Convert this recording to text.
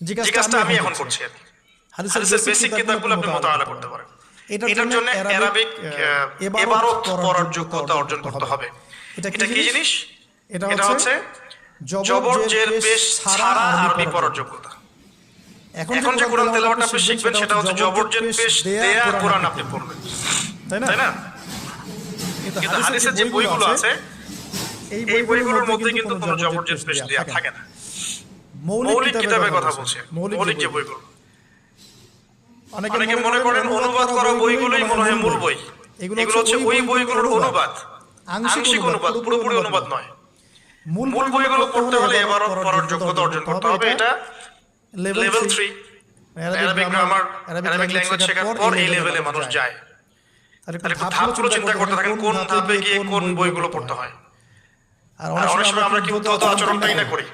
যে কাজটা আমি এখন করছি আর কি। হাদিসের বেসিক কিতাবগুলো আপনি মুতাআলা করতে পারেন। এটার জন্য আরবিক ইবারত পড়ার যোগ্যতা অর্জন করতে হবে। এটা কি জিনিস? এটা হচ্ছে জবর জের পেশ ছাড়া আরবি পড়ার যোগ্যতা। এখন যে কোরআন তেলাওয়াত আপনি শিখবেন সেটা হচ্ছে জবর জের পেশ দেয়া কোরআন আপনি পড়বেন, তাই না? কিন্তু হাদিসের যে বইগুলো আছে এই বইগুলোর মধ্যে কিন্তু কোনো জবর জের পেশ দেয়া থাকে না। মৌলিক কিতাবের কথা বলছে, মৌলিক যে বইগুলো। অনেকে মনে করেন অনুবাদ করা বইগুলোই মনে হয় মূল বই। এগুলো হচ্ছে ওই বইগুলোর অনুবাদ, আংশিক অনুবাদ, পুরোপুরি অনুবাদ নয়। মূল বইগুলো পড়তে হলে এবার পড়ার যোগ্যতা অর্জন করতে হবে। এটা level 3 Arabic grammar, Arabic language শেখার পর এই লেভেলে মানুষ যায়। তাহলে ধাপগুলো চিন্তা করতে থাকেন, কোন ধাপে গিয়ে কোন বইগুলো পড়তে হয়। আর অনেক সময় আমরা কিন্তু তত আচরণটাই না করি।